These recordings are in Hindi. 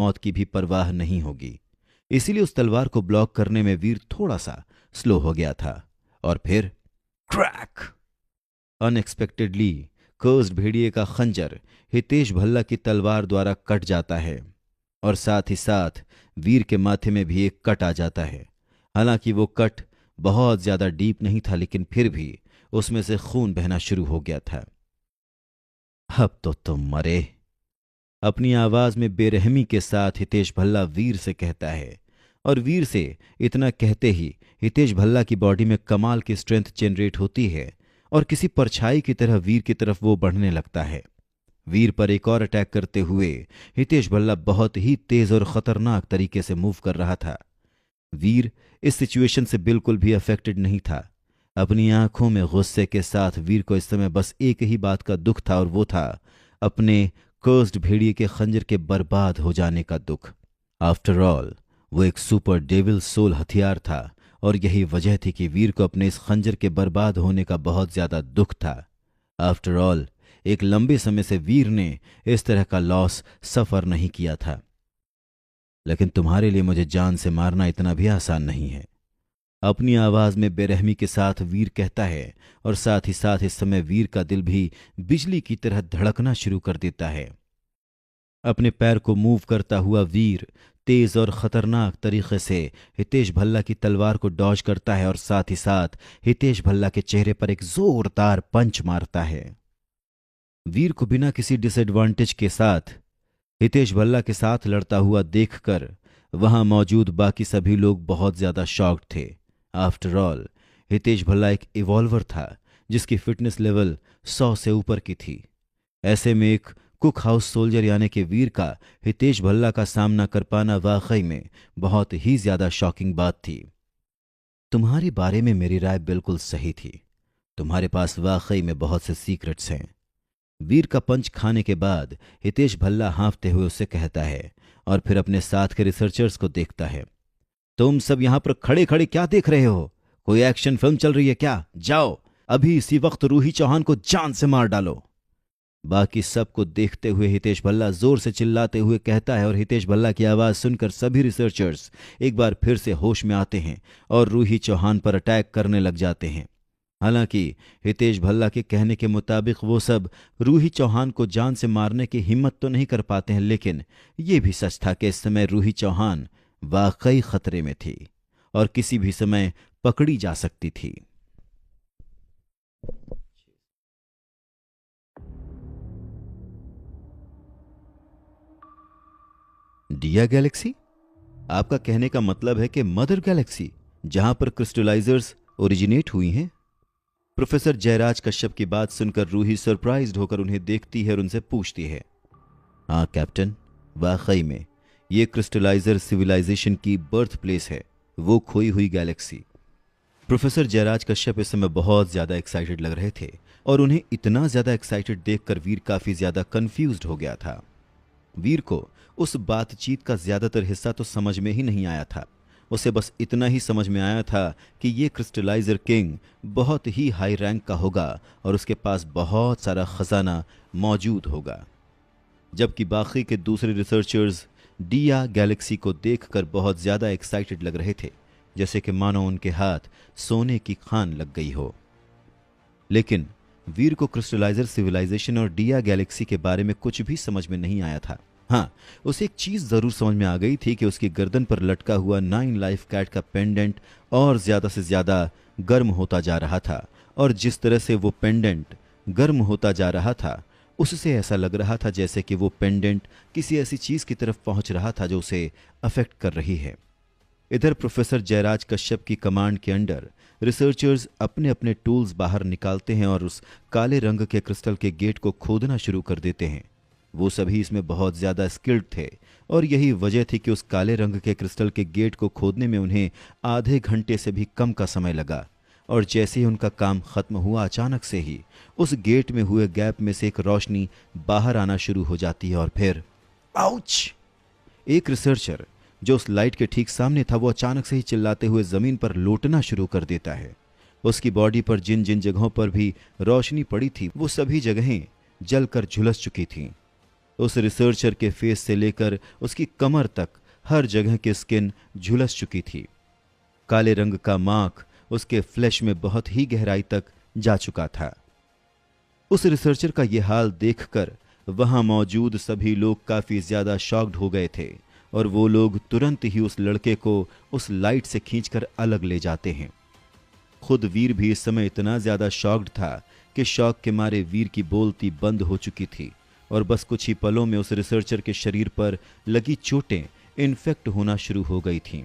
मौत की भी परवाह नहीं होगी। इसीलिए उस तलवार को ब्लॉक करने में वीर थोड़ा सा स्लो हो गया था। और फिर क्रैक! अनएक्सपेक्टेडली कर्स्ड भेड़िए का खंजर हितेश भल्ला की तलवार द्वारा कट जाता है और साथ ही साथ वीर के माथे में भी एक कट आ जाता है। हालांकि वो कट बहुत ज्यादा डीप नहीं था, लेकिन फिर भी उसमें से खून बहना शुरू हो गया था। अब तो तुम मरे, अपनी आवाज में बेरहमी के साथ हितेश भल्ला वीर से कहता है। और वीर से इतना कहते ही हितेश भल्ला की बॉडी में कमाल की स्ट्रेंथ जनरेट होती है और किसी परछाई की तरह वीर की तरफ वो बढ़ने लगता है। वीर पर एक और अटैक करते हुए हितेश भल्ला बहुत ही तेज और खतरनाक तरीके से मूव कर रहा था। वीर इस सिचुएशन से बिल्कुल भी अफेक्टेड नहीं था। अपनी आंखों में गुस्से के साथ वीर को इस समय बस एक ही बात का दुख था, और वो था अपने कर्स्ड भेड़िए के खंजर के बर्बाद हो जाने का दुख। आफ्टर ऑल वो एक सुपर डेविल सोल हथियार था, और यही वजह थी कि वीर को अपने इस खंजर के बर्बाद होने का बहुत ज्यादा दुख था। आफ्टर ऑल एक लंबे समय से वीर ने इस तरह का लॉस सफर नहीं किया था। लेकिन तुम्हारे लिए मुझे जान से मारना इतना भी आसान नहीं है, अपनी आवाज में बेरहमी के साथ वीर कहता है। और साथ ही साथ इस समय वीर का दिल भी बिजली की तरह धड़कना शुरू कर देता है। अपने पैर को मूव करता हुआ वीर तेज और खतरनाक तरीके से हितेश भल्ला की तलवार को डॉज करता है और साथ ही साथ हितेश भल्ला के चेहरे पर एक जोरदार पंच मारता है। वीर को बिना किसी डिसएडवांटेज के साथ हितेश भल्ला के साथ लड़ता हुआ देखकर वहां मौजूद बाकी सभी लोग बहुत ज्यादा शॉक्ड थे। आफ्टर ऑल हितेश भल्ला एक इवॉल्वर था जिसकी फिटनेस लेवल 100 से ऊपर की थी। ऐसे में एक कुक हाउस सोल्जर यानी कि वीर का हितेश भल्ला का सामना कर पाना वाकई में बहुत ही ज्यादा शॉकिंग बात थी। तुम्हारे बारे में मेरी राय बिल्कुल सही थी, तुम्हारे पास वाकई में बहुत से सीक्रेट्स हैं। वीर का पंच खाने के बाद हितेश भल्ला हांफते हुए उसे कहता है और फिर अपने साथ के रिसर्चर्स को देखता है। तुम सब यहां पर खड़े खड़े क्या देख रहे हो? कोई एक्शन फिल्म चल रही है क्या? जाओ अभी इसी वक्त रूही चौहान को जान से मार डालो। बाकी सबको देखते हुए हितेश भल्ला जोर से चिल्लाते हुए कहता है, और हितेश भल्ला की आवाज सुनकर सभी रिसर्चर्स एक बार फिर से होश में आते हैं और रूही चौहान पर अटैक करने लग जाते हैं। हालांकि हितेश भल्ला के कहने के मुताबिक वो सब रूही चौहान को जान से मारने की हिम्मत तो नहीं कर पाते हैं, लेकिन ये भी सच था कि इस समय रूही चौहान वाकई खतरे में थी और किसी भी समय पकड़ी जा सकती थी। डिया गैलेक्सी? आपका कहने का मतलब है कि मदर गैलेक्सी, जहां पर क्रिस्टलाइजर्स ओरिजिनेट हुई हैं? प्रोफेसर जयराज कश्यप की बात सुनकर रूही सरप्राइज्ड होकर उन्हें देखती है और उनसे पूछती है। हाँ कैप्टन, वाकई में ये क्रिस्टलाइजर सिविलाइजेशन की बर्थ प्लेस है, वो खोई हुई गैलेक्सी। प्रोफेसर जयराज कश्यप इस समय बहुत ज्यादा एक्साइटेड लग रहे थे और उन्हें इतना ज्यादा एक्साइटेड देखकर वीर काफी ज्यादा कंफ्यूज्ड हो गया था। वीर को उस बातचीत का ज्यादातर हिस्सा तो समझ में ही नहीं आया था। उसे बस इतना ही समझ में आया था कि ये क्रिस्टलाइजर किंग बहुत ही हाई रैंक का होगा और उसके पास बहुत सारा खजाना मौजूद होगा। जबकि बाकी के दूसरे रिसर्चर्स डिया गैलेक्सी को देखकर बहुत ज्यादा एक्साइटेड लग रहे थे, जैसे कि मानो उनके हाथ सोने की खान लग गई हो। लेकिन वीर को क्रिस्टलाइजर सिविलाइजेशन और डिया गैलेक्सी के बारे में कुछ भी समझ में नहीं आया था। हाँ, उसे एक चीज जरूर समझ में आ गई थी कि उसकी गर्दन पर लटका हुआ 9 लाइफ कैट का पेंडेंट और ज्यादा से ज्यादा गर्म होता जा रहा था, और जिस तरह से वो पेंडेंट गर्म होता जा रहा था उससे ऐसा लग रहा था जैसे कि वो पेंडेंट किसी ऐसी चीज की तरफ पहुंच रहा था जो उसे अफेक्ट कर रही है। इधर प्रोफेसर जयराज कश्यप की कमांड के अंडर रिसर्चर्स अपने अपने टूल्स बाहर निकालते हैं और उस काले रंग के क्रिस्टल के गेट को खोदना शुरू कर देते हैं। वो सभी इसमें बहुत ज्यादा स्किल्ड थे और यही वजह थी कि उस काले रंग के क्रिस्टल के गेट को खोदने में उन्हें आधे घंटे से भी कम का समय लगा। और जैसे ही उनका काम खत्म हुआ, अचानक से ही उस गेट में हुए गैप में से एक रोशनी बाहर आना शुरू हो जाती है और फिर आउच! एक रिसर्चर जो उस लाइट के ठीक सामने था वो अचानक से ही चिल्लाते हुए जमीन पर लोटना शुरू कर देता है। उसकी बॉडी पर जिन जिन जगहों पर भी रोशनी पड़ी थी वो सभी जगहें जलकर झुलस चुकी थीं। उस रिसर्चर के फेस से लेकर उसकी कमर तक हर जगह की स्किन झुलस चुकी थी। काले रंग का मार्क उसके फ्लैश में बहुत ही गहराई तक जा चुका था। उस रिसर्चर का यह हाल देखकर वहां मौजूद सभी लोग काफी ज्यादा शॉक्ड हो गए थे और वो लोग तुरंत ही उस लड़के को उस लाइट से खींचकर अलग ले जाते हैं। खुद वीर भी इस समय इतना ज्यादा शॉक्ड था कि शॉक के मारे वीर की बोलती बंद हो चुकी थी और बस कुछ ही पलों में उस रिसर्चर के शरीर पर लगी चोटें इन्फेक्ट होना शुरू हो गई थीं।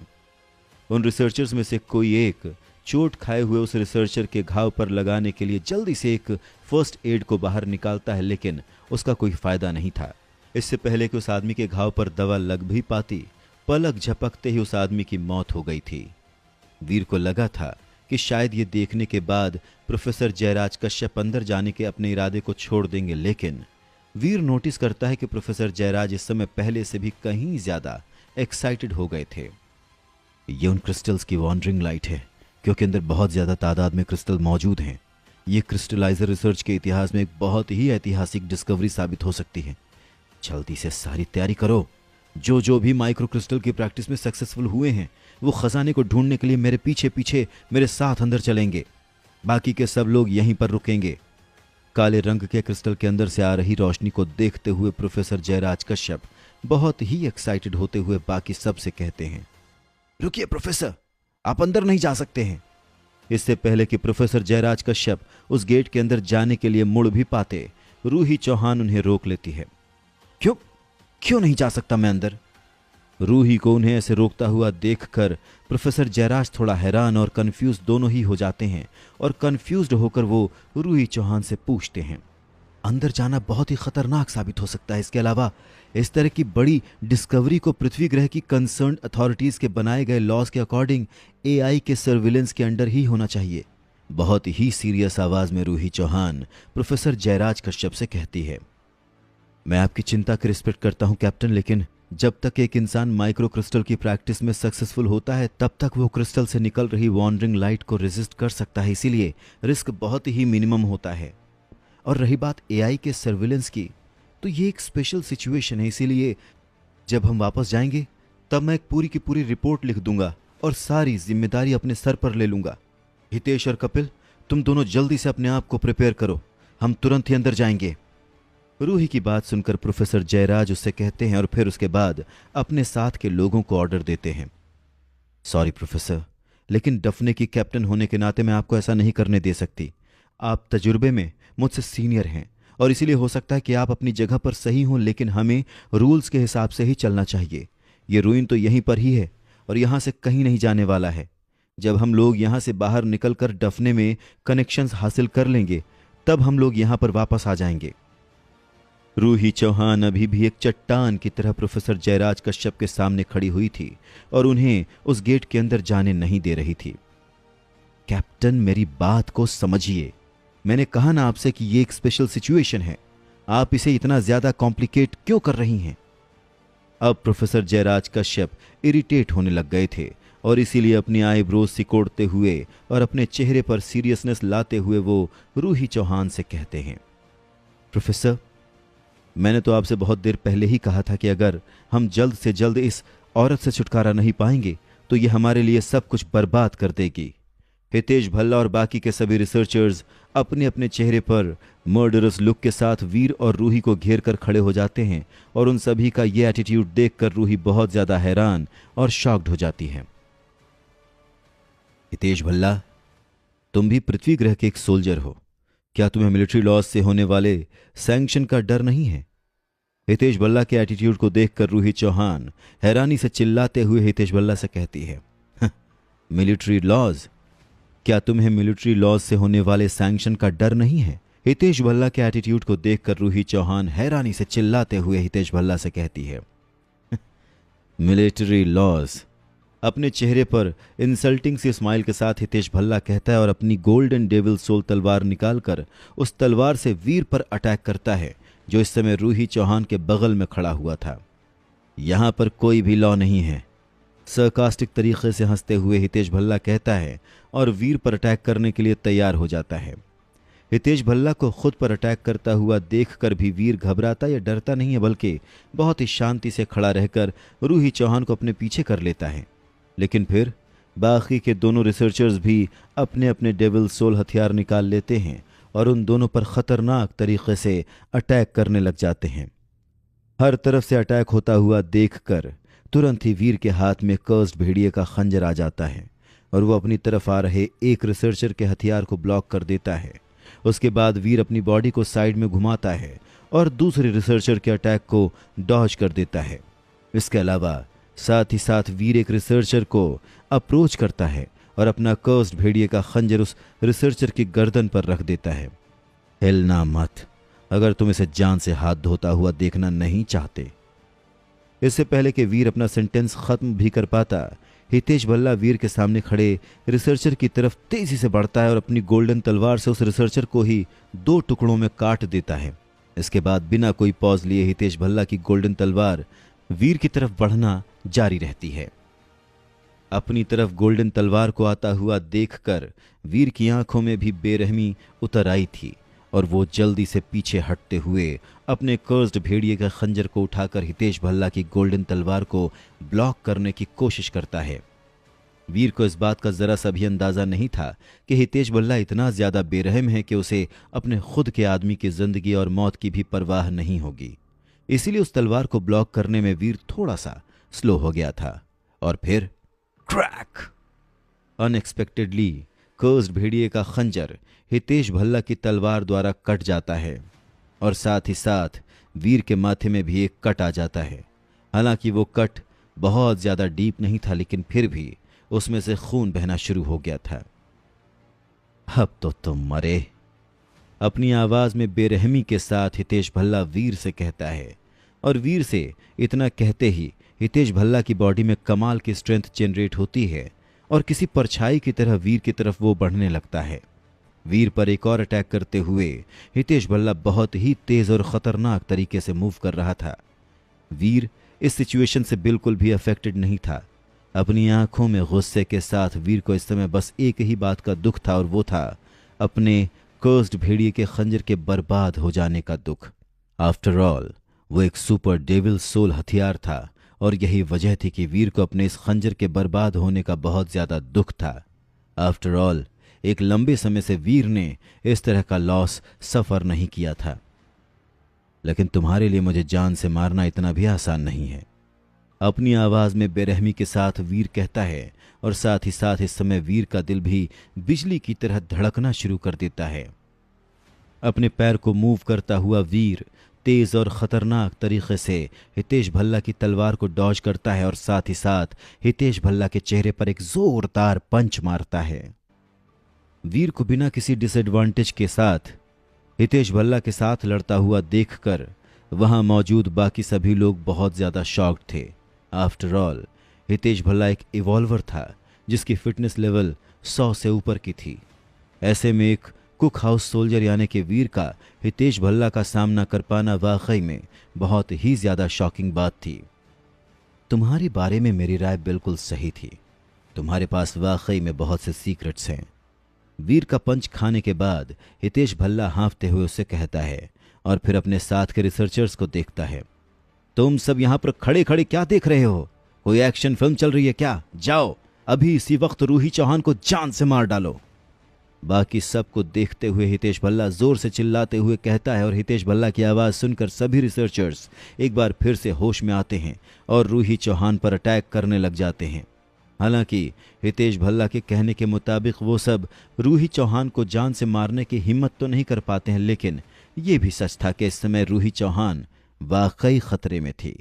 उन रिसर्चर्स में से कोई एक चोट खाए हुए उस रिसर्चर के घाव पर लगाने के लिए जल्दी से एक फर्स्ट एड को बाहर निकालता है, लेकिन उसका कोई फायदा नहीं था। इससे पहले कि उस आदमी के घाव पर दवा लग भी पाती, पलक झपकते ही उस आदमी की मौत हो गई थी। वीर को लगा था कि शायद ये देखने के बाद प्रोफेसर जयराज कश्यप अंदर जाने के अपने इरादे को छोड़ देंगे, लेकिन वीर नोटिस करता है कि प्रोफेसर जयराज इस समय पहले से भी कहीं ज्यादा एक्साइटेड हो गए थे। ये उन क्रिस्टल्स की वॉन्डरिंग लाइट है, क्योंकि अंदर बहुत ज्यादा तादाद में क्रिस्टल मौजूद हैं। ये क्रिस्टलाइजर रिसर्च के इतिहास में एक बहुत ही ऐतिहासिक डिस्कवरी साबित हो सकती है। जल्दी से सारी तैयारी करो। जो भी माइक्रो क्रिस्टल की प्रैक्टिस में सक्सेसफुल हुए हैं वो खजाने को ढूंढने के लिए मेरे पीछे पीछे मेरे साथ अंदर चलेंगे। बाकी के सब लोग यहीं पर रुकेंगे। काले रंग के क्रिस्टल के अंदर से आ रही रोशनी को देखते हुए प्रोफेसर जयराज कश्यप बहुत ही एक्साइटेड होते हुए बाकी सब से कहते हैं, रुकिए प्रोफेसर, आप अंदर नहीं जा सकते हैं। इससे पहले कि प्रोफेसर जयराज कश्यप उस गेट के अंदर जाने के लिए मुड़ भी पाते, रूही चौहान उन्हें रोक लेती है। क्यों नहीं जा सकता मैं अंदर? रूही को उन्हें ऐसे रोकता हुआ देखकर प्रोफेसर जयराज थोड़ा हैरान और कंफ्यूज दोनों ही हो जाते हैं और कंफ्यूज्ड होकर वो रूही चौहान से पूछते हैं, अंदर जाना बहुत ही खतरनाक साबित हो सकता है। इसके अलावा इस तरह की बड़ी डिस्कवरी को पृथ्वी ग्रह की कंसर्न्ड अथॉरिटीज के बनाए गए लॉज के अकॉर्डिंग एआई के सर्विलेंस के अंडर ही होना चाहिए। बहुत ही सीरियस आवाज में रूही चौहान प्रोफेसर जयराज कश्यप से कहती है, मैं आपकी चिंता की रिस्पेक्ट करता हूं कैप्टन, लेकिन जब तक एक इंसान माइक्रो क्रिस्टल की प्रैक्टिस में सक्सेसफुल होता है तब तक वो क्रिस्टल से निकल रही वॉन्डरिंग लाइट को रेजिस्ट कर सकता है, इसीलिए रिस्क बहुत ही मिनिमम होता है। और रही बात एआई के सर्विलेंस की, तो ये एक स्पेशल सिचुएशन है, इसीलिए जब हम वापस जाएंगे तब मैं एक पूरी की पूरी रिपोर्ट लिख दूंगा और सारी जिम्मेदारी अपने सर पर ले लूंगा। हितेश और कपिल, तुम दोनों जल्दी से अपने आप को प्रिपेयर करो, हम तुरंत ही अंदर जाएंगे। रूही की बात सुनकर प्रोफेसर जयराज उससे कहते हैं और फिर उसके बाद अपने साथ के लोगों को ऑर्डर देते हैं, सॉरी प्रोफेसर, लेकिन डफने की कैप्टन होने के नाते मैं आपको ऐसा नहीं करने दे सकती। आप तजुर्बे में मुझसे सीनियर हैं और इसीलिए हो सकता है कि आप अपनी जगह पर सही हों, लेकिन हमें रूल्स के हिसाब से ही चलना चाहिए। ये रूइन तो यहीं पर ही है और यहां से कहीं नहीं जाने वाला है। जब हम लोग यहां से बाहर निकलकर डफने में कनेक्शंस हासिल कर लेंगे तब हम लोग यहां पर वापस आ जाएंगे। रूही चौहान अभी भी एक चट्टान की तरह प्रोफेसर जयराज कश्यप के सामने खड़ी हुई थी और उन्हें उस गेट के अंदर जाने नहीं दे रही थी। कैप्टन, मेरी बात को समझिए, मैंने कहा ना आपसे कि ये एक स्पेशल सिचुएशन है, आप इसे इतना ज्यादा कॉम्प्लिकेट क्यों कर रही हैं? अब प्रोफेसर जयराज कश्यप इरिटेट होने लग गए थे और इसीलिए अपनी आईब्रोज सिकोड़ते हुए और अपने चेहरे पर सीरियसनेस लाते हुए वो रूही चौहान से कहते हैं, प्रोफेसर, मैंने तो आपसे बहुत देर पहले ही कहा था कि अगर हम जल्द से जल्द इस औरत से छुटकारा नहीं पाएंगे तो ये हमारे लिए सब कुछ बर्बाद कर देगी। हितेश भल्ला और बाकी के सभी रिसर्चर्स अपने अपने चेहरे पर मर्डरस लुक के साथ वीर और रूही को घेर कर खड़े हो जाते हैं और उन सभी का ये एटीट्यूड देखकर रूही बहुत ज्यादा हैरान और शॉक्ड हो जाती है। हितेश भल्ला, तुम भी पृथ्वी ग्रह के एक सोल्जर हो, क्या तुम्हें मिलिट्री लॉज से होने वाले सैंक्शन का डर नहीं है? हितेश भल्ला के एटीट्यूड को देखकर रूही चौहान हैरानी से चिल्लाते हुए हितेश भल्ला से कहती है, मिलिट्री लॉज? क्या तुम्हें मिलिट्री लॉज से होने वाले सैंक्शन का डर नहीं है? हितेश भल्ला के एटीट्यूड को देखकर रूही चौहान हैरानी से चिल्लाते हुए हितेश भल्ला से कहती है, मिलिट्री लॉज? अपने चेहरे पर इंसल्टिंग सी स्माइल के साथ हितेश भल्ला कहता है और अपनी गोल्डन डेविल सोल तलवार निकालकर उस तलवार से वीर पर अटैक करता है जो इस समय रूही चौहान के बगल में खड़ा हुआ था। यहां पर कोई भी लॉ नहीं है, सरकास्टिक तरीके से हंसते हुए हितेश भल्ला कहता है और वीर पर अटैक करने के लिए तैयार हो जाता है। हितेश भल्ला को खुद पर अटैक करता हुआ देखकर भी वीर घबराता या डरता नहीं है, बल्कि बहुत ही शांति से खड़ा रहकर रूही चौहान को अपने पीछे कर लेता है। लेकिन फिर बाकी के दोनों रिसर्चर्स भी अपने अपने डेविल सोल हथियार निकाल लेते हैं और उन दोनों पर खतरनाक तरीके से अटैक करने लग जाते हैं। हर तरफ से अटैक होता हुआ देखकर तुरंत ही वीर के हाथ में कर्स्ड भेड़िए का खंजर आ जाता है और वो अपनी तरफ आ रहे एक रिसर्चर के हथियार को ब्लॉक कर देता है। उसके बाद वीर अपनी बॉडी को साइड में घुमाता है और दूसरे रिसर्चर के अटैक को डॉज कर देता है। इसके अलावा साथ ही साथ वीर एक रिसर्चर को अप्रोच करता है और अपना कर्स्ड भेड़िए का खंजर उस रिसर्चर की गर्दन पर रख देता है। हिलना मत, अगर तुम इसे जान से हाथ धोता हुआ देखना नहीं चाहते। इससे पहले कि वीर अपना सेंटेंस खत्म भी कर पाता, हितेश भल्ला वीर के सामने खड़े रिसर्चर की तरफ तेजी से बढ़ता है और अपनी गोल्डन तलवार से उस रिसर्चर को ही 2 टुकड़ों में काट देता है। इसके बाद बिना कोई पॉज लिए हितेश भल्ला की गोल्डन तलवार वीर की तरफ बढ़ना जारी रहती है। अपनी तरफ गोल्डन तलवार को आता हुआ देखकर वीर की आंखों में भी बेरहमी उतर आई थी और वो जल्दी से पीछे हटते हुए अपने कर्स्ड भेड़िए के खंजर को उठाकर हितेश भल्ला की गोल्डन तलवार को ब्लॉक करने की कोशिश करता है। वीर को इस बात का जरा सा भी अंदाजा नहीं था कि हितेश भल्ला इतना ज्यादा बेरहम है कि उसे अपने खुद के आदमी की जिंदगी और मौत की भी परवाह नहीं होगी। इसीलिए उस तलवार को ब्लॉक करने में वीर थोड़ा सा स्लो हो गया था और फिर क्रैक! अनएक्सपेक्टेडली कर्स्ड भेड़िए का खंजर हितेश भल्ला की तलवार द्वारा कट जाता है और साथ ही साथ वीर के माथे में भी एक कट आ जाता है। हालांकि वो कट बहुत ज्यादा डीप नहीं था, लेकिन फिर भी उसमें से खून बहना शुरू हो गया था। अब तो तुम मरे, अपनी आवाज में बेरहमी के साथ हितेश भल्ला वीर से कहता है और वीर से इतना कहते ही हितेश भल्ला की बॉडी में कमाल की स्ट्रेंथ जनरेट होती है और किसी परछाई की तरह वीर की तरफ वो बढ़ने लगता है। वीर पर एक और अटैक करते हुए हितेश भल्ला बहुत ही तेज और खतरनाक तरीके से मूव कर रहा था। वीर इस सिचुएशन से बिल्कुल भी अफेक्टेड नहीं था। अपनी आंखों में गुस्से के साथ वीर को इस समय बस एक ही बात का दुख था और वो था अपने कर्स्ड भेड़िए के खंजर के बर्बाद हो जाने का दुख। आफ्टर ऑल वो एक सुपर डेविल सोल हथियार था और यही वजह थी कि वीर को अपने इस खंजर के बर्बाद होने का बहुत ज्यादा दुख था। आफ्टर ऑल एक लंबे समय से वीर ने इस तरह का लॉस सफर नहीं किया था। लेकिन तुम्हारे लिए मुझे जान से मारना इतना भी आसान नहीं है, अपनी आवाज में बेरहमी के साथ वीर कहता है और साथ ही साथ इस समय वीर का दिल भी बिजली की तरह धड़कना शुरू कर देता है। अपने पैर को मूव करता हुआ वीर तेज और खतरनाक तरीके से हितेश भल्ला की तलवार को डॉज करता है और साथ ही साथ हितेश भल्ला के चेहरे पर एक जोरदार पंच मारता है। वीर को बिना किसी डिसएडवांटेज के साथ हितेश भल्ला के साथ लड़ता हुआ देखकर वहां मौजूद बाकी सभी लोग बहुत ज्यादा शॉक्ड थे। आफ्टर ऑल हितेश भल्ला एक इवॉल्वर था जिसकी फिटनेस लेवल 100 से ऊपर की थी। ऐसे में एक कुक हाउस सोल्जर यानी कि वीर का हितेश भल्ला का सामना कर पाना वाकई में बहुत ही ज्यादा शॉकिंग बात थी। तुम्हारे बारे में मेरी राय बिल्कुल सही थी, तुम्हारे पास वाकई में बहुत से सीक्रेट्स हैं। वीर का पंच खाने के बाद हितेश भल्ला हाँफते हुए उससे कहता है और फिर अपने साथ के रिसर्चर्स को देखता है। तुम सब यहां पर खड़े खड़े क्या देख रहे हो? कोई एक्शन फिल्म चल रही है क्या? जाओ अभी इसी वक्त रूही चौहान को जान से मार डालो। बाकी सबको देखते हुए हितेश भल्ला जोर से चिल्लाते हुए कहता है और हितेश भल्ला की आवाज सुनकर सभी रिसर्चर्स एक बार फिर से होश में आते हैं और रूही चौहान पर अटैक करने लग जाते हैं। हालांकि हितेश भल्ला के कहने के मुताबिक वो सब रूही चौहान को जान से मारने की हिम्मत तो नहीं कर पाते हैं, लेकिन ये भी सच था कि इस समय रूही चौहान वाकई खतरे में थी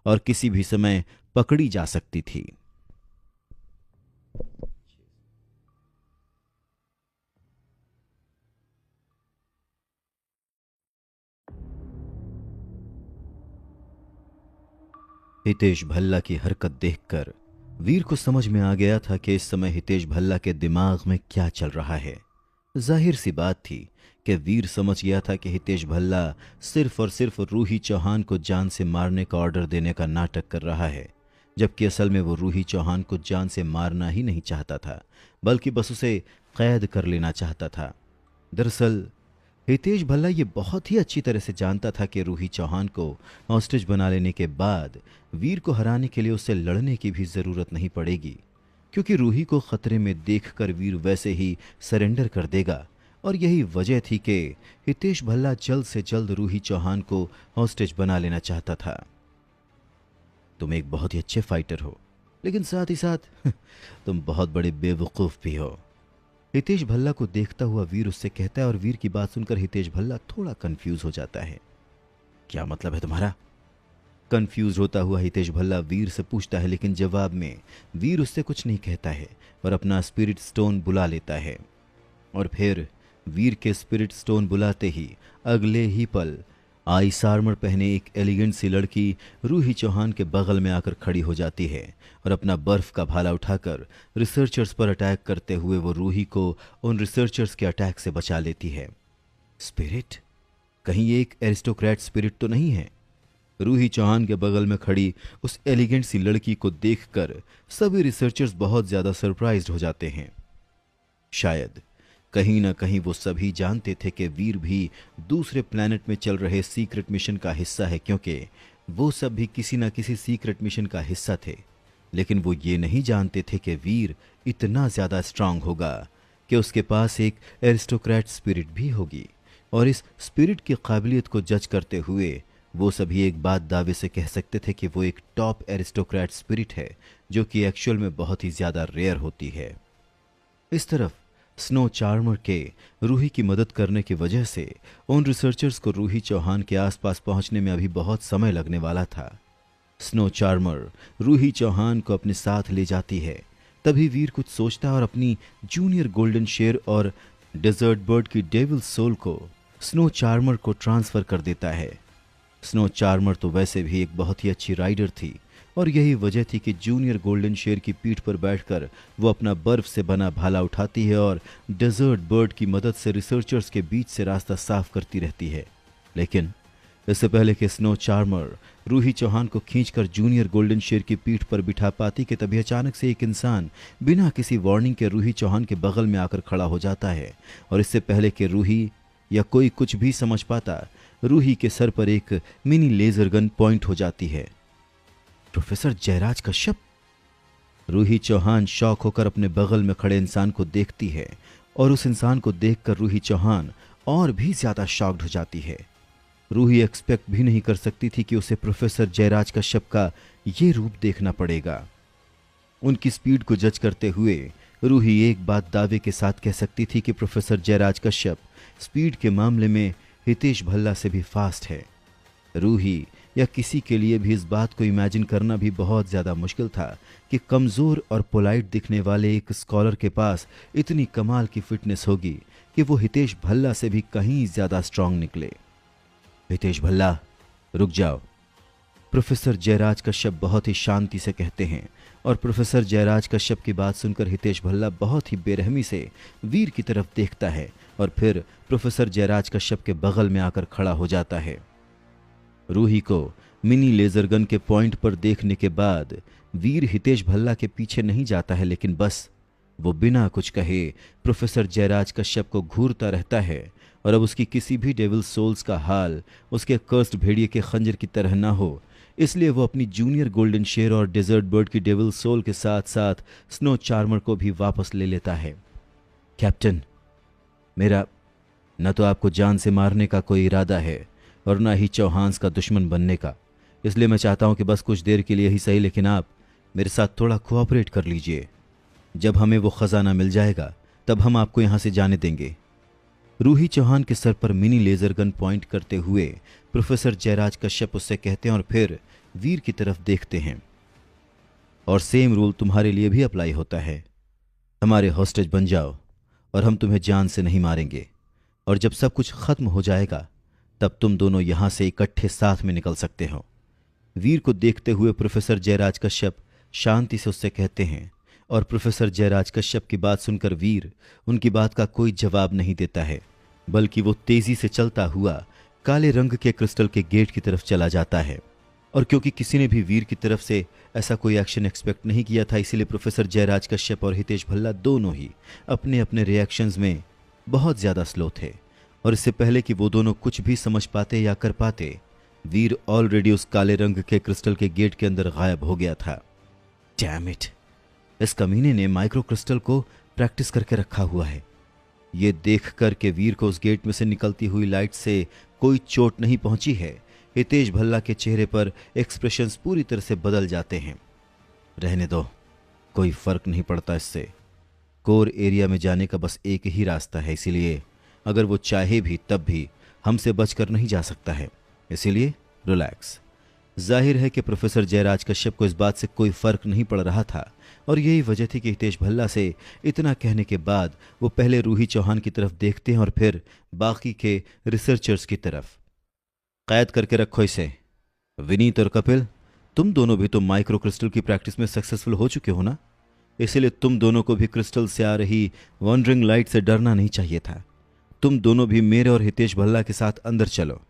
और किसी भी समय पकड़ी जा सकती थी। हितेश भल्ला की हरकत देखकर वीर को समझ में आ गया था कि इस समय हितेश भल्ला के दिमाग में क्या चल रहा है। जाहिर सी बात थी कि वीर समझ गया था कि हितेश भल्ला सिर्फ और सिर्फ रूही चौहान को जान से मारने का ऑर्डर देने का नाटक कर रहा है, जबकि असल में वो रूही चौहान को जान से मारना ही नहीं चाहता था, बल्कि बस उसे कैद कर लेना चाहता था। दरअसल हितेश भल्ला ये बहुत ही अच्छी तरह से जानता था कि रूही चौहान को हॉस्टेज बना लेने के बाद वीर को हराने के लिए उससे लड़ने की भी जरूरत नहीं पड़ेगी, क्योंकि रूही को खतरे में देखकर वीर वैसे ही सरेंडर कर देगा। और यही वजह थी कि हितेश भल्ला जल्द से जल्द रूही चौहान को हॉस्टेज बना लेना चाहता था। तुम एक बहुत ही अच्छे फाइटर हो, लेकिन साथ ही साथ तुम बहुत बड़े बेवकूफ भी हो, हितेश भल्ला को देखता हुआ वीर उससे कहता है। और वीर की बात सुनकर हितेश भल्ला थोड़ा कंफ्यूज हो जाता है। क्या मतलब है तुम्हारा? कंफ्यूज होता हुआ हितेश भल्ला वीर से पूछता है, लेकिन जवाब में वीर उससे कुछ नहीं कहता है और अपना स्पिरिट स्टोन बुला लेता है। और फिर वीर के स्पिरिट स्टोन बुलाते ही अगले ही पल आइस आर्मर पहने एक एलिगेंट सी लड़की रूही चौहान के बगल में आकर खड़ी हो जाती है और अपना बर्फ का भाला उठाकर रिसर्चर्स पर अटैक करते हुए वो रूही को उन रिसर्चर्स के अटैक से बचा लेती है। स्पिरिट? कहीं ये एक एरिस्टोक्रेट स्पिरिट तो नहीं है? रूही चौहान के बगल में खड़ी उस एलिगेंट सी लड़की को देखकर सभी रिसर्चर्स बहुत ज्यादा सरप्राइज्ड हो जाते हैं। शायद कहीं ना कहीं वो सभी जानते थे कि वीर भी दूसरे प्लैनेट में चल रहे सीक्रेट मिशन का हिस्सा है, क्योंकि वो सब भी किसी ना किसी सीक्रेट मिशन का हिस्सा थे। लेकिन वो ये नहीं जानते थे कि वीर इतना ज्यादा स्ट्रांग होगा कि उसके पास एक एरिस्टोक्रेट स्पिरिट भी होगी। और इस स्पिरिट की काबिलियत को जज करते हुए वो सभी एक बात दावे से कह सकते थे कि वो एक टॉप एरिस्टोक्रेट स्पिरिट है, जो कि एक्चुअल में बहुत ही ज्यादा रेयर होती है। इस तरफ स्नो चार्मर के रूही की मदद करने की वजह से उन रिसर्चर्स को रूही चौहान के आसपास पहुंचने में अभी बहुत समय लगने वाला था। स्नो चार्मर रूही चौहान को अपने साथ ले जाती है। तभी वीर कुछ सोचता और अपनी जूनियर गोल्डन शेर और डेजर्ट बर्ड की डेविल सोल को स्नो चार्मर को ट्रांसफर कर देता है। स्नो चार्मर तो वैसे भी एक बहुत ही अच्छी राइडर थी और यही वजह थी कि जूनियर गोल्डन शेर की पीठ पर बैठकर वो अपना बर्फ से बना भाला उठाती है और डेजर्ट बर्ड की मदद से रिसर्चर्स के बीच से रास्ता साफ करती रहती है। लेकिन इससे पहले कि स्नो चार्मर रूही चौहान को खींचकर जूनियर गोल्डन शेर की पीठ पर बिठा पाती कि तभी अचानक से एक इंसान बिना किसी वार्निंग के रूही चौहान के बगल में आकर खड़ा हो जाता है। और इससे पहले कि रूही या कोई कुछ भी समझ पाता, रूही के सर पर एक मिनी लेजर गन पॉइंट हो जाती है। प्रोफेसर जयराज कश्यप! रूही चौहान शॉक होकर अपने बगल में खड़े इंसान को देखती है और उस इंसान को देखकर रूही चौहान और भी ज्यादा शॉक्ड हो जाती है। रूही एक्सपेक्ट भी नहीं कर सकती थी कि उसे प्रोफेसर जयराज कश्यप का ये रूप देखना पड़ेगा। उनकी स्पीड को जज करते हुए रूही एक बात दावे के साथ कह सकती थी कि प्रोफेसर जयराज कश्यप स्पीड के मामले में हितेश भल्ला से भी फास्ट है। रूही या किसी के लिए भी इस बात को इमेजिन करना भी बहुत ज़्यादा मुश्किल था कि कमज़ोर और पोलाइट दिखने वाले एक स्कॉलर के पास इतनी कमाल की फिटनेस होगी कि वो हितेश भल्ला से भी कहीं ज़्यादा स्ट्रांग निकले। हितेश भल्ला, रुक जाओ, प्रोफेसर जयराज कश्यप बहुत ही शांति से कहते हैं। और प्रोफेसर जयराज कश्यप की बात सुनकर हितेश भल्ला बहुत ही बेरहमी से वीर की तरफ देखता है और फिर प्रोफेसर जयराज कश्यप के बगल में आकर खड़ा हो जाता है। रूही को मिनी लेजर गन के पॉइंट पर देखने के बाद वीर हितेश भल्ला के पीछे नहीं जाता है, लेकिन बस वो बिना कुछ कहे प्रोफेसर जयराज कश्यप को घूरता रहता है। और अब उसकी किसी भी डेविल सोल्स का हाल उसके कर्स्ड भेड़िए के खंजर की तरह ना हो, इसलिए वो अपनी जूनियर गोल्डन शेर और डेजर्ट बर्ड की डेविल सोल के साथ साथ स्नो चार्मर को भी वापस ले लेता है। कैप्टन, मेरा न तो आपको जान से मारने का कोई इरादा है और ना ही चौहान्स का दुश्मन बनने का, इसलिए मैं चाहता हूं कि बस कुछ देर के लिए ही सही, लेकिन आप मेरे साथ थोड़ा कोऑपरेट कर लीजिए। जब हमें वो खजाना मिल जाएगा तब हम आपको यहां से जाने देंगे। रूही चौहान के सर पर मिनी लेजर गन पॉइंट करते हुए प्रोफेसर जयराज कश्यप उससे कहते हैं और फिर वीर की तरफ देखते हैं। और सेम रूल तुम्हारे लिए भी अप्लाई होता है। हमारे हॉस्टेज बन जाओ और हम तुम्हें जान से नहीं मारेंगे, और जब सब कुछ खत्म हो जाएगा तब तुम दोनों यहां से इकट्ठे साथ में निकल सकते हो। वीर को देखते हुए प्रोफेसर जयराज कश्यप शांति से उससे कहते हैं और प्रोफेसर जयराज कश्यप की बात सुनकर वीर उनकी बात का कोई जवाब नहीं देता है, बल्कि वो तेजी से चलता हुआ काले रंग के क्रिस्टल के गेट की तरफ चला जाता है। और क्योंकि किसी ने भी वीर की तरफ से ऐसा कोई एक्शन एक्सपेक्ट नहीं किया था, इसीलिए प्रोफेसर जयराज कश्यप और हितेश भल्ला दोनों ही अपने अपने रिएक्शंस में बहुत ज़्यादा स्लो थे और इससे पहले कि वो दोनों कुछ भी समझ पाते या कर पाते, वीर ऑलरेडी उस काले रंग के क्रिस्टल के गेट के अंदर गायब हो गया था। डैम इट, इस कमीने ने माइक्रो क्रिस्टल को प्रैक्टिस करके रखा हुआ है। ये देख कर के वीर को उस गेट में से निकलती हुई लाइट से कोई चोट नहीं पहुंची है, हितेश भल्ला के चेहरे पर एक्सप्रेशंस पूरी तरह से बदल जाते हैं। रहने दो, कोई फर्क नहीं पड़ता इससे। कोर एरिया में जाने का बस एक ही रास्ता है, इसीलिए अगर वो चाहे भी तब भी हमसे बचकर नहीं जा सकता है, इसीलिए रिलैक्स। जाहिर है कि प्रोफेसर जयराज कश्यप को इस बात से कोई फर्क नहीं पड़ रहा था और यही वजह थी कि हितेश भल्ला से इतना कहने के बाद वो पहले रूही चौहान की तरफ देखते हैं और फिर बाकी के रिसर्चर्स की तरफ। कैद करके रखो इसे। विनीत और कपिल, तुम दोनों भी तो माइक्रो क्रिस्टल की प्रैक्टिस में सक्सेसफुल हो चुके हो ना, इसीलिए तुम दोनों को भी क्रिस्टल से आ रही वॉन्डरिंग लाइट से डरना नहीं चाहिए था। तुम दोनों भी मेरे और हितेश भल्ला के साथ अंदर चलो।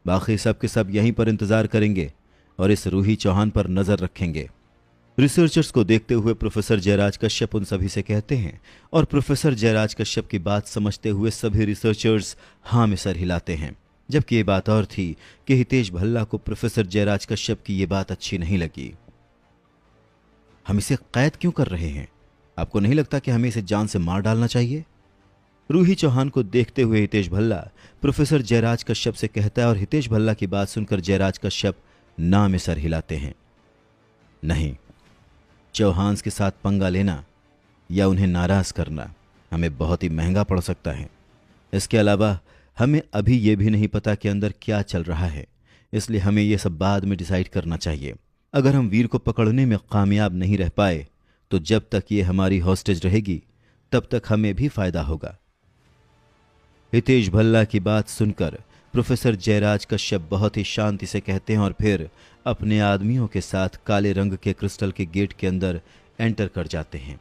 बाकी सब के सब यहीं पर इंतजार करेंगे और इस रूही चौहान पर नजर रखेंगे। रिसर्चर्स को देखते हुए प्रोफेसर जयराज कश्यप उन सभी से कहते हैं और प्रोफेसर जयराज कश्यप की बात समझते हुए सभी रिसर्चर्स हाँ में सर हिलाते हैं। जबकि ये बात और थी कि हितेश भल्ला को प्रोफेसर जयराज कश्यप की ये बात अच्छी नहीं लगी। हम इसे कैद क्यों कर रहे हैं? आपको नहीं लगता कि हमें इसे जान से मार डालना चाहिए? रूही चौहान को देखते हुए हितेश भल्ला प्रोफेसर जयराज कश्यप से कहता है और हितेश भल्ला की बात सुनकर जयराज कश्यप ना में सर हिलाते हैं। नहीं, चौहान्स के साथ पंगा लेना या उन्हें नाराज करना हमें बहुत ही महंगा पड़ सकता है। इसके अलावा हमें अभी यह भी नहीं पता कि अंदर क्या चल रहा है, इसलिए हमें यह सब बाद में डिसाइड करना चाहिए। अगर हम वीर को पकड़ने में कामयाब नहीं रह पाए तो जब तक ये हमारी हॉस्टेज रहेगी तब तक हमें भी फायदा होगा। हितेश भल्ला की बात सुनकर प्रोफेसर जयराज कश्यप बहुत ही शांति से कहते हैं और फिर अपने आदमियों के साथ काले रंग के क्रिस्टल के गेट के अंदर एंटर कर जाते हैं।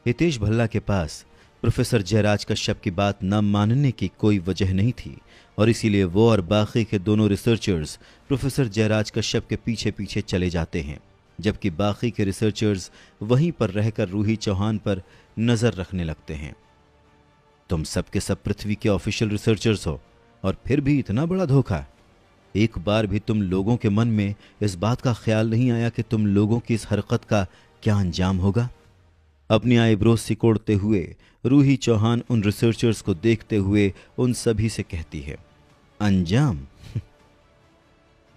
हितेश भल्ला के पास प्रोफेसर जयराज कश्यप की बात न मानने की कोई वजह नहीं थी और इसीलिए वो और बाकी के दोनों रिसर्चर्स प्रोफेसर जयराज कश्यप के पीछे पीछे चले जाते हैं, जबकि बाकी के रिसर्चर्स वहीं पर रहकर रूही चौहान पर नजर रखने लगते हैं। तुम सब के सब पृथ्वी के ऑफिशियल रिसर्चर्स हो और फिर भी इतना बड़ा धोखा। एक बार भी तुम लोगों के मन में इस बात का ख्याल नहीं आया कि तुम लोगों की इस हरकत का क्या अंजाम होगा? अपनी आईब्रोज सिकोड़ते हुए रूही चौहान उन रिसर्चर्स को देखते हुए उन सभी से कहती है, अंजाम?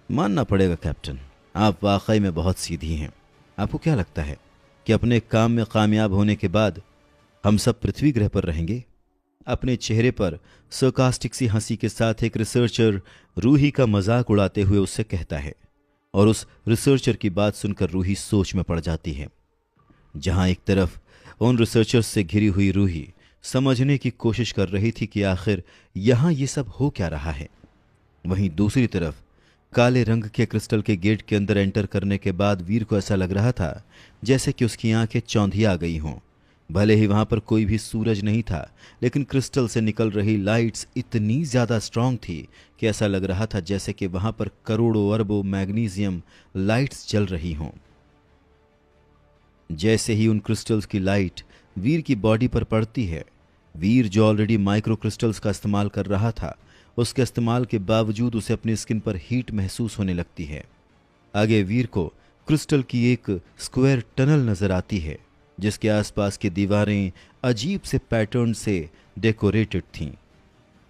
मानना पड़ेगा कैप्टन, आप वाकई में बहुत सीधी हैं। आपको क्या लगता है कि अपने काम में कामयाब होने के बाद हम सब पृथ्वी ग्रह पर रहेंगे? अपने चेहरे पर सरकास्टिक सी हंसी के साथ एक रिसर्चर रूही का मजाक उड़ाते हुए उससे कहता है और उस रिसर्चर की बात सुनकर रूही सोच में पड़ जाती है। जहां एक तरफ उन रिसर्चर्स से घिरी हुई रूही समझने की कोशिश कर रही थी कि आखिर यहां ये सब हो क्या रहा है, वहीं दूसरी तरफ काले रंग के क्रिस्टल के गेट के अंदर एंटर करने के बाद वीर को ऐसा लग रहा था जैसे कि उसकी आंखें चौंधिया गई हों। भले ही वहां पर कोई भी सूरज नहीं था, लेकिन क्रिस्टल से निकल रही लाइट्स इतनी ज्यादा स्ट्रांग थी कि ऐसा लग रहा था जैसे कि वहां पर करोड़ों अरबों मैग्नीशियम लाइट्स जल रही हों। जैसे ही उन क्रिस्टल्स की लाइट वीर की बॉडी पर पड़ती है, वीर जो ऑलरेडी माइक्रो क्रिस्टल्स का इस्तेमाल कर रहा था, उसके इस्तेमाल के बावजूद उसे अपनी स्किन पर हीट महसूस होने लगती है। आगे वीर को क्रिस्टल की एक स्क्वायर टनल नजर आती है जिसके आसपास की दीवारें अजीब से पैटर्न से डेकोरेटेड थीं।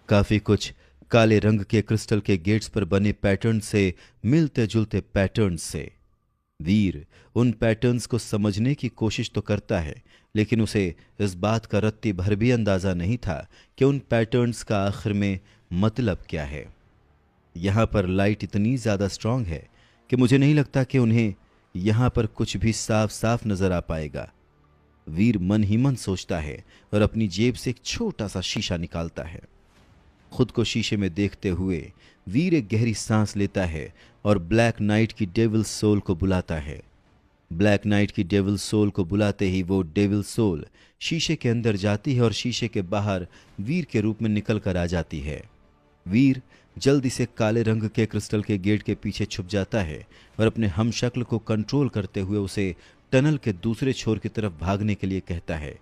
काफी कुछ काले रंग के क्रिस्टल के गेट्स पर बने पैटर्न से मिलते जुलते पैटर्न से। वीर उन पैटर्न्स को समझने की कोशिश तो करता है, लेकिन उसे इस बात का रत्ती भर भी अंदाजा नहीं था कि उन पैटर्न्स का आखिर में मतलब क्या है। यहां पर लाइट इतनी ज्यादा स्ट्रांग है कि मुझे नहीं लगता कि उन्हें यहां पर कुछ भी साफ साफ नजर आ पाएगा। वीर मन ही मन सोचता है और अपनी जेब से एक छोटा सा शीशा निकालता है। खुद को शीशे में देखते हुए वीर एक गहरी सांस लेता है और ब्लैक नाइट की डेविल सोल को बुलाता है। ब्लैक नाइट की डेविल सोल को बुलाते ही वो डेविल सोल शीशे के अंदर जाती है और शीशे के बाहर वीर के रूप में निकल कर आ जाती है। वीर जल्दी से काले रंग के क्रिस्टल के गेट के पीछे छुप जाता है और अपने हमशक्ल को कंट्रोल करते हुए उसे टनल के दूसरे छोर की तरफ भागने के लिए कहता है।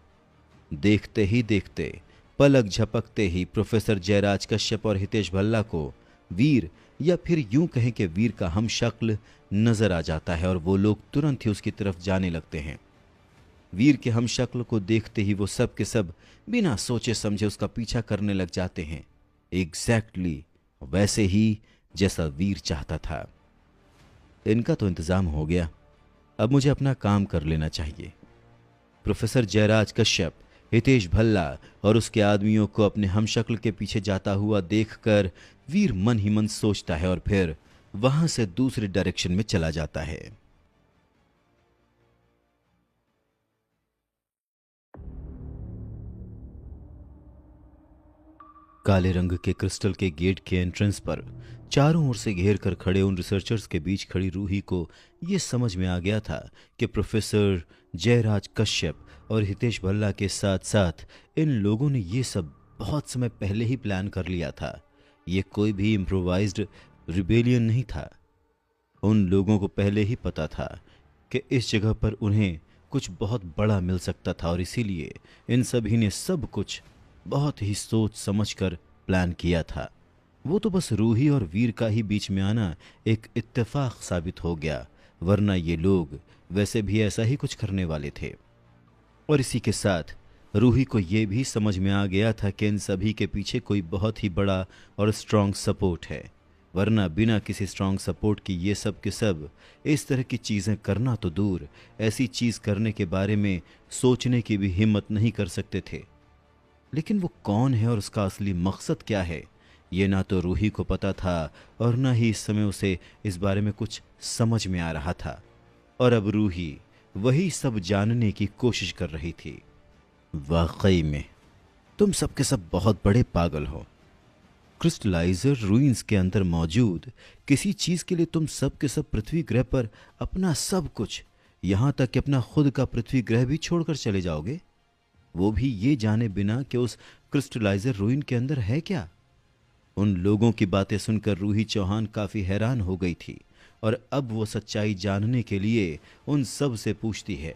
देखते ही देखते पलक झपकते ही प्रोफेसर जयराज कश्यप और हितेश भल्ला को वीर, या फिर यूं कहें कि वीर का हम शक्ल नजर आ जाता है और वो लोग तुरंत ही उसकी तरफ जाने लगते हैं। वीर के हम शक्ल को देखते ही वो सब के सब बिना सोचे समझे उसका पीछा करने लग जाते हैं, एग्जैक्टली वैसे ही जैसा वीर चाहता था। इनका तो इंतजाम हो गया, अब मुझे अपना काम कर लेना चाहिए। प्रोफेसर जयराज कश्यप, हितेश भल्ला और उसके आदमियों को अपने हमशक्ल के पीछे जाता हुआ देखकर वीर मन ही मन सोचता है और फिर वहां से दूसरे डायरेक्शन में चला जाता है। काले रंग के क्रिस्टल के गेट के एंट्रेंस पर चारों ओर से घेर कर खड़े उन रिसर्चर्स के बीच खड़ी रूही को यह समझ में आ गया था कि प्रोफेसर जयराज कश्यप और हितेश भल्ला के साथ साथ इन लोगों ने ये सब बहुत समय पहले ही प्लान कर लिया था। ये कोई भी इम्प्रोवाइज्ड रिबेलियन नहीं था। उन लोगों को पहले ही पता था कि इस जगह पर उन्हें कुछ बहुत बड़ा मिल सकता था और इसीलिए इन सभी ने सब कुछ बहुत ही सोच समझकर प्लान किया था। वो तो बस रूही और वीर का ही बीच में आना एक इत्तेफाक साबित हो गया, वरना ये लोग वैसे भी ऐसा ही कुछ करने वाले थे। और इसी के साथ रूही को ये भी समझ में आ गया था कि इन सभी के पीछे कोई बहुत ही बड़ा और स्ट्रांग सपोर्ट है, वरना बिना किसी स्ट्रांग सपोर्ट की ये सब के सब इस तरह की चीज़ें करना तो दूर, ऐसी चीज़ करने के बारे में सोचने की भी हिम्मत नहीं कर सकते थे। लेकिन वो कौन है और उसका असली मकसद क्या है, ये ना तो रूही को पता था और ना ही इस समय उसे इस बारे में कुछ समझ में आ रहा था। और अब रूही वही सब जानने की कोशिश कर रही थी। वाकई में तुम सबके सब बहुत बड़े पागल हो। क्रिस्टलाइजर रूइंस के अंदर मौजूद किसी चीज के लिए तुम सब के सब पृथ्वी ग्रह पर अपना सब कुछ, यहां तक कि अपना खुद का पृथ्वी ग्रह भी छोड़कर चले जाओगे, वो भी ये जाने बिना कि उस क्रिस्टलाइजर रूइन के अंदर है क्या। उन लोगों की बातें सुनकर रूही चौहान काफी हैरान हो गई थी और अब वो सच्चाई जानने के लिए उन सब से पूछती है।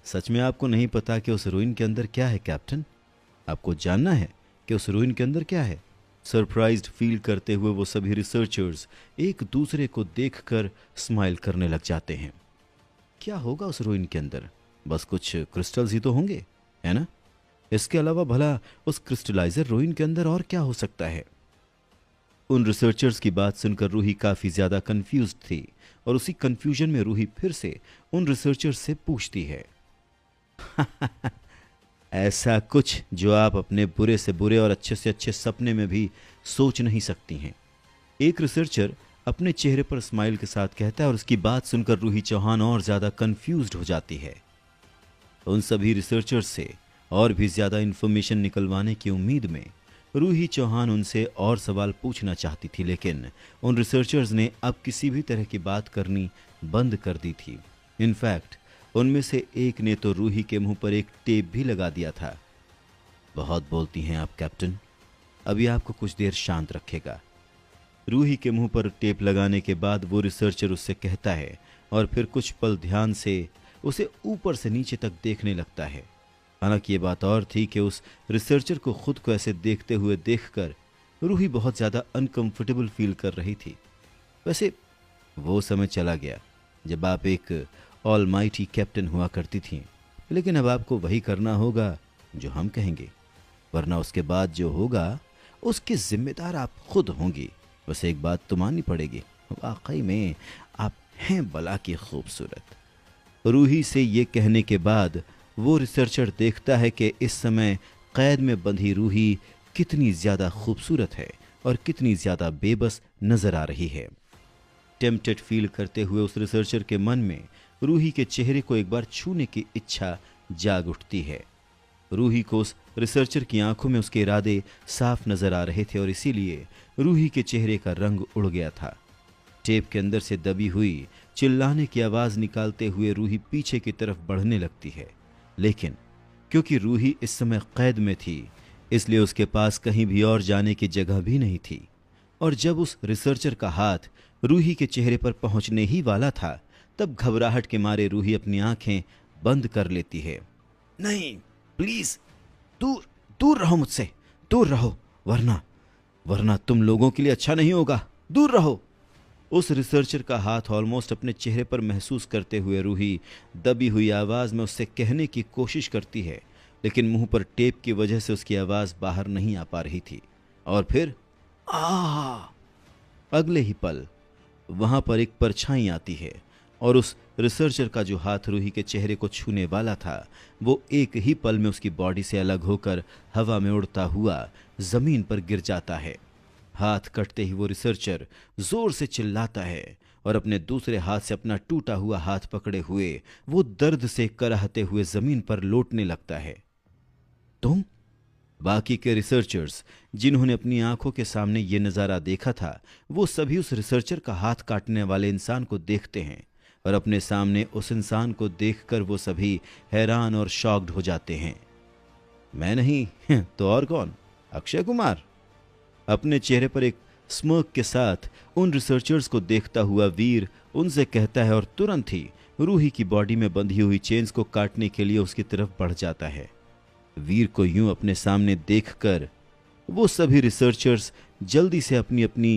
सच में आपको नहीं पता कि उस रूइन के अंदर क्या है कैप्टन? आपको जानना है कि उस रूइन के अंदर क्या है? सरप्राइज्ड फील करते हुए वो सभी रिसर्चर्स एक दूसरे को देखकर स्माइल करने लग जाते हैं। क्या होगा उस रूइन के अंदर? बस कुछ क्रिस्टल्स ही तो होंगे, है ना? इसके अलावा भला उस क्रिस्टलाइजर रूइन के अंदर और क्या हो सकता है? उन रिसर्चर्स की बात सुनकर रूही काफी ज्यादा कंफ्यूज्ड थी और उसी कंफ्यूजन में रूही फिर से उन रिसर्चर्स से पूछती है। ऐसा कुछ जो आप अपने बुरे से बुरे और अच्छे से अच्छे सपने में भी सोच नहीं सकती हैं, एक रिसर्चर अपने चेहरे पर स्माइल के साथ कहता है और उसकी बात सुनकर रूही चौहान और ज्यादा कंफ्यूज्ड हो जाती है। उन सभी रिसर्चर्स से और भी ज्यादा इंफॉर्मेशन निकलवाने की उम्मीद में रूही चौहान उनसे और सवाल पूछना चाहती थी, लेकिन उन रिसर्चर्स ने अब किसी भी तरह की बात करनी बंद कर दी थी। इनफैक्ट उनमें से एक ने तो रूही के मुंह पर एक टेप भी लगा दिया था। बहुत बोलती हैं आप कैप्टन, अभी आपको कुछ देर शांत रखेगा। रूही के मुंह पर टेप लगाने के बाद वो रिसर्चर उससे कहता है और फिर कुछ पल ध्यान से उसे ऊपर से नीचे तक देखने लगता है। हालांकि ये बात और थी कि उस रिसर्चर को खुद को ऐसे देखते हुए देखकर रूही बहुत ज्यादा अनकंफर्टेबल फील कर रही थी। वैसे वो समय चला गया जब आप एक ऑलमाइटी कैप्टन हुआ करती थी, लेकिन अब आपको वही करना होगा जो हम कहेंगे, वरना उसके बाद जो होगा उसके जिम्मेदार आप खुद होंगी। वैसे एक बात तो माननी पड़ेगी, वाकई में आप हैं बला की खूबसूरत। रूही से ये कहने के बाद वो रिसर्चर देखता है कि इस समय कैद में बंधी रूही कितनी ज्यादा खूबसूरत है और कितनी ज्यादा बेबस नजर आ रही है। टेम्प्टेड फील करते हुए उस रिसर्चर के मन में रूही के चेहरे को एक बार छूने की इच्छा जाग उठती है। रूही को उस रिसर्चर की आंखों में उसके इरादे साफ नजर आ रहे थे और इसीलिए रूही के चेहरे का रंग उड़ गया था। टेप के अंदर से दबी हुई चिल्लाने की आवाज निकालते हुए रूही पीछे की तरफ बढ़ने लगती है, लेकिन क्योंकि रूही इस समय कैद में थी इसलिए उसके पास कहीं भी और जाने की जगह भी नहीं थी। और जब उस रिसर्चर का हाथ रूही के चेहरे पर पहुंचने ही वाला था तब घबराहट के मारे रूही अपनी आंखें बंद कर लेती है। नहीं, प्लीज दूर दूर रहो मुझसे, दूर रहो, वरना वरना तुम लोगों के लिए अच्छा नहीं होगा, दूर रहो। उस रिसर्चर का हाथ ऑलमोस्ट अपने चेहरे पर महसूस करते हुए रूही दबी हुई आवाज में उससे कहने की कोशिश करती है, लेकिन मुंह पर टेप की वजह से उसकी आवाज बाहर नहीं आ पा रही थी। और फिर अगले ही पल वहां पर एक परछाई आती है और उस रिसर्चर का जो हाथ रूही के चेहरे को छूने वाला था वो एक ही पल में उसकी बॉडी से अलग होकर हवा में उड़ता हुआ जमीन पर गिर जाता है। हाथ कटते ही वो रिसर्चर जोर से चिल्लाता है और अपने दूसरे हाथ से अपना टूटा हुआ हाथ पकड़े हुए वो दर्द से कराहते हुए जमीन पर लौटने लगता है। तुम? बाकी के रिसर्चर्स जिन्होंने अपनी आंखों के सामने ये नज़ारा देखा था वो सभी उस रिसर्चर का हाथ काटने वाले इंसान को देखते हैं और अपने सामने उस इंसान को देखकर वो सभी हैरान और शॉक्ड हो जाते हैं। मैं नहीं तो और कौन? अक्षय कुमार। अपने चेहरे पर एक स्मर्क के साथ उन रिसर्चर्स को देखता हुआ वीर उनसे कहता है और तुरंत ही रूही की बॉडी में बंधी हुई चेन्स को काटने के लिए उसकी तरफ बढ़ जाता है। वीर को यूं अपने सामने देखकर वो सभी रिसर्चर्स जल्दी से अपनी अपनी